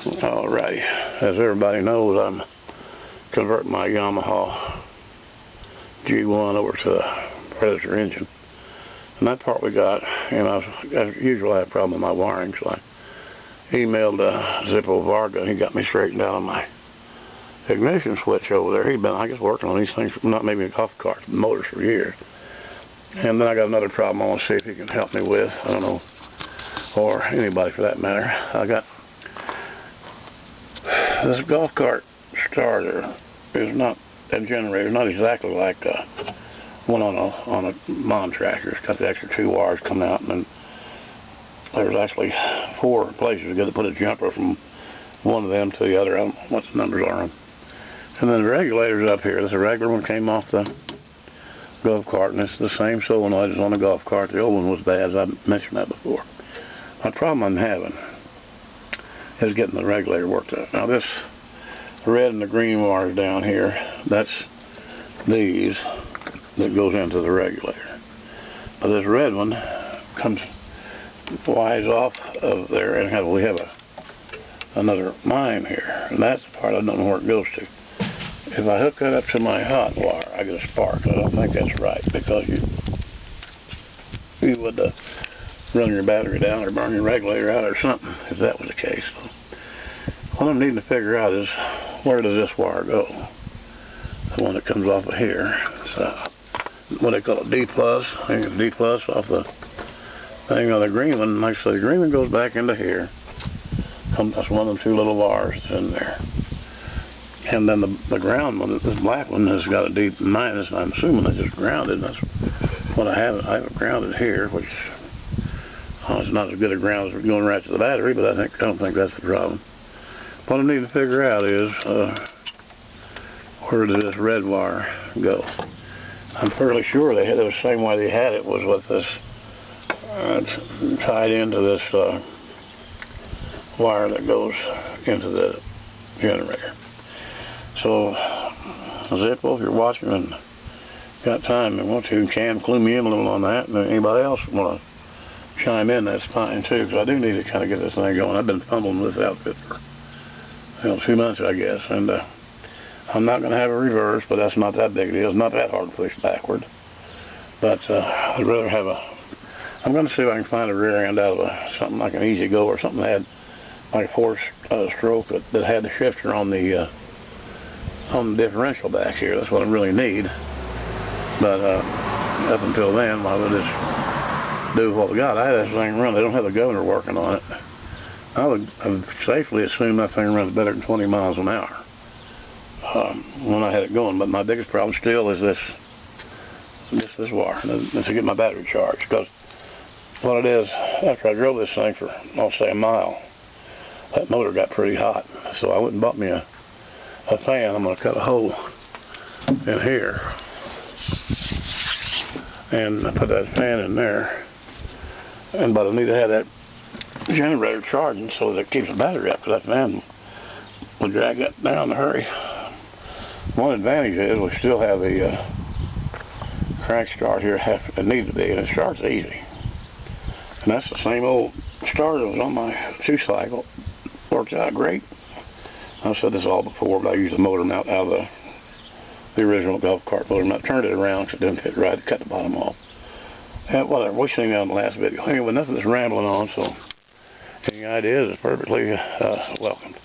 Alrighty, as everybody knows, I'm converting my Yamaha G1 over to a Predator engine. And that part we got, and as usual, I have a problem with my wiring, so I emailed Zippo Varga, and he got me straightened out on my ignition switch over there. He'd been, I guess, working on these things, not maybe a golf cart, motors for years. And then I got another problem I want to see if he can help me with. I don't know, or anybody for that matter. I got this golf cart starter is not, that generator is not exactly like one on a lawn tractor. It's got the extra 2 wires coming out, and then there's actually 4 places you got to put a jumper from one of them to the other. I don't know what the numbers are on. And then the regulator's up here. This is a regular one, came off the golf cart, and it's the same solenoid as on the golf cart. The old one was bad, as I mentioned that before. My problem I'm having is getting the regulator worked out. Now this red and the green wires down here, that's these that goes into the regulator. But this red one comes wise off of there, and we have another line here, and that's the part I don't know where it goes to. If I hook that up to my hot wire, I get a spark. I don't think that's right, because you would run your battery down or burn your regulator out or something if that was the case. What I'm needing to figure out is, where does this wire go? The one that comes off of here. It's what they call a D+. I think it's D+ off the thing on the green one. Like I said, the green one goes back into here. That's one of the 2 little wires that's in there. And then the ground one, this black one, has got a D-. I'm assuming it's just grounded. That's what I have. I have it grounded here, which it's not as good a ground as going right to the battery, but I don't think that's the problem. What I need to figure out is, where did this red wire go? I'm fairly sure they had it the same way they had it, was with this tied into this wire that goes into the generator. So, Zippo, if you're watching and got time and want to, can clue me in a little on that. And anybody else want to chime in, that's fine too, because I do need to kind of get this thing going. I've been fumbling with this outfit for 2 months, I guess, and I'm not going to have a reverse, but that's not that big a deal. It's not that hard to push backward. But I'd rather have I'm going to see if I can find a rear end out of something like an E-Z-GO or something that had like a 4-stroke that had the shifter on the differential back here. That's what I really need. But up until then, I would just do what we got. I had this thing run. They don't have the governor working on it. I would safely assume that thing runs better than 20 miles an hour when I had it going. But my biggest problem still is this wire, and to get my battery charged. Because what it is, after I drove this thing for, I'll say, a mile, that motor got pretty hot. So I went and bought me a fan. I'm going to cut a hole in here and put that fan in there. But I need to have that generator charging so that it keeps the battery up, because that fan will drag that down in a hurry. One advantage is we still have a crank start here. It needs to be, and it starts easy. And that's the same old starter that was on my 2-cycle. Works out great. I've said this all before, but I used the motor mount out of the original golf cart motor mount. Turned it around because it didn't fit right. Cut the bottom off. And whatever. We've seen that in the last video. Anyway, nothing is rambling on, so any ideas is perfectly welcome.